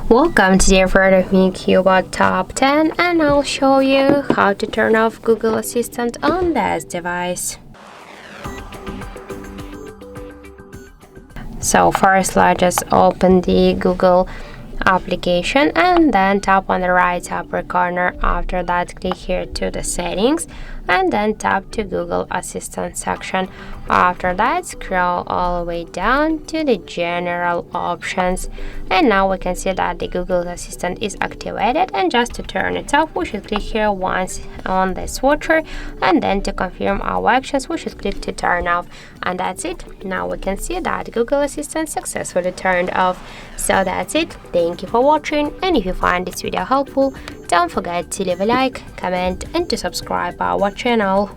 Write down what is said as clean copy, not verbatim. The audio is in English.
Welcome to the in front of me CUBOT Top 10, and I'll show you how to turn off Google Assistant on this device. So first, let's just open the Google application and then tap on the right upper corner. After that, click here to the settings and then tap to Google Assistant section. After that, scroll all the way down to the general options, and now we can see that the Google Assistant is activated. And just to turn it off, we should click here once on the switcher, and then to confirm our actions we should click to turn off, and that's it. Now we can see that Google Assistant successfully turned off. So that's it. Thank you for watching, and if you find this video helpful, don't forget to leave a like, comment and to subscribe our channel.